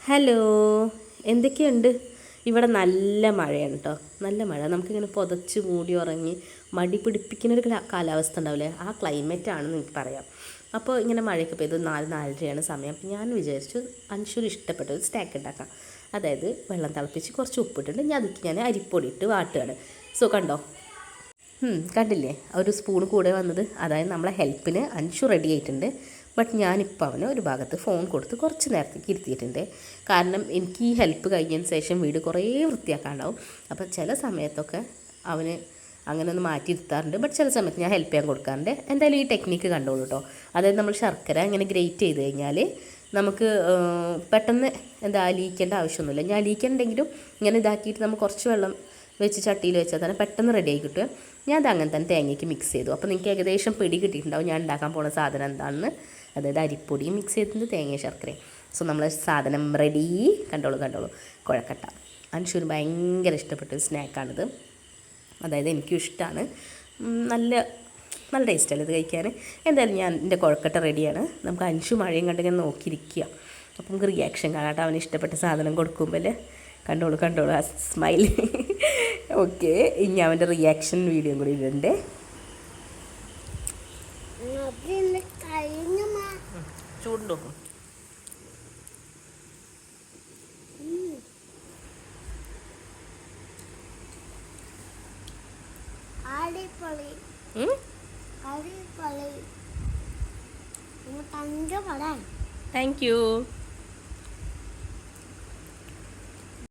Hello, എന്തൊക്കെയുണ്ട്? ഇവിടെ നല്ല മഴയാണ് കേട്ടോ. നല്ല മഴ. നമുക്കിങ്ങനെ പുതച്ച് മൂടി ഉറങ്ങി മടി പിടിപ്പിക്കുന്നൊരു കാലാവസ്ഥ ഉണ്ടാവില്ലേ, ആ ക്ലൈമറ്റാണെന്ന് എനിക്ക് പറയാം. അപ്പോൾ ഇങ്ങനെ മഴയൊക്കെ പെയ്ത് 4-4:30 സമയം. ഞാൻ വിചാരിച്ചു അൻഷുന് ഇഷ്ടപ്പെട്ട ഒരു സ്നാക്ക് ഉണ്ടാക്കാം. അതായത് വെള്ളം തിളപ്പിച്ച് കുറച്ച് ഉപ്പിട്ടിട്ട് ഞാൻ അരിപ്പൊടി ഇട്ട് വാട്ടുകയാണ്. സോ കണ്ടോ, കണ്ടില്ലേ ഒരു സ്പൂൺ കൂടെ വന്നത്? അതായത് നമ്മളെ ഹെൽപ്പിന് അൻഷു റെഡി ആയിട്ടുണ്ട്. ബട്ട് ഞാനിപ്പോൾ അവന് ഒരു ഭാഗത്ത് ഫോൺ കൊടുത്ത് കുറച്ച് നേരത്തേക്ക് ഇരുത്തിയിട്ടുണ്ട്. കാരണം എനിക്ക് ഈ ഹെൽപ്പ് കഴിഞ്ഞതിന് ശേഷം വീട് കുറേ വൃത്തിയാക്കാണ്ടാവും. അപ്പോൾ ചില സമയത്തൊക്കെ അവന് അങ്ങനെ ഒന്ന് മാറ്റി ഇരുത്താറുണ്ട്. ബട്ട് ചില സമയത്ത് ഞാൻ ഹെൽപ്പ് ചെയ്യാൻ കൊടുക്കാറുണ്ട്. എന്തായാലും ഈ ടെക്നിക്ക് കണ്ടോളൂ കേട്ടോ. അതായത് നമ്മൾ ശർക്കര ഇങ്ങനെ ഗ്രേറ്റ് ചെയ്ത് കഴിഞ്ഞാൽ നമുക്ക് പെട്ടെന്ന് അലിയിക്കേണ്ട ആവശ്യമൊന്നുമില്ല. ഞാൻ അലിയിക്കണ്ടെങ്കിലും ഇങ്ങനെ ഇതാക്കിയിട്ട് നമ്മൾ കുറച്ച് വെള്ളം വെച്ച് ചട്ടിയിൽ വെച്ചാൽ തന്നെ പെട്ടെന്ന് റെഡി ആയി കിട്ടും. ഞാൻ അത് അങ്ങനെ തന്നെ തേങ്ങയ്ക്ക് മിക്സ് ചെയ്തു. അപ്പോൾ നിങ്ങൾക്ക് ഏകദേശം പിടി കിട്ടിയിട്ടുണ്ടാവും ഞാൻ ഉണ്ടാക്കാൻ പോകുന്ന സാധനം എന്താണെന്ന്. അതായത് അരിപ്പൊടിയും മിക്സ് ചെയ്തിട്ടുണ്ട്, തേങ്ങ ശർക്കരയും. സോ നമ്മൾ സാധനം റെഡി. കണ്ടോളൂ കുഴക്കട്ട. അൻഷുവിന് ഭയങ്കര ഇഷ്ടപ്പെട്ടൊരു സ്നാക്കാണിത്. അതായത് എനിക്കും ഇഷ്ടമാണ്. നല്ല നല്ല ടേസ്റ്റല്ലേ ഇത് കഴിക്കാൻ. എന്തായാലും എൻ്റെ കുഴക്കട്ട റെഡിയാണ്. നമുക്ക് അൻഷു മഴയും കണ്ടിങ്ങനെ നോക്കിയിരിക്കുക. അപ്പം നമുക്ക് റിയാക്ഷൻ കാണാട്ടോ, അവന് ഇഷ്ടപ്പെട്ട സാധനം കൊടുക്കുമ്പോൾ. കണ്ടോളൂ ആ സ്മൈൽ. ഓക്കെ, ഇനി അവൻ്റെ റിയാക്ഷൻ വീഡിയോ കൂടി ഇടുന്നുണ്ട്. ചൂടുണ്ടോ? Thank U.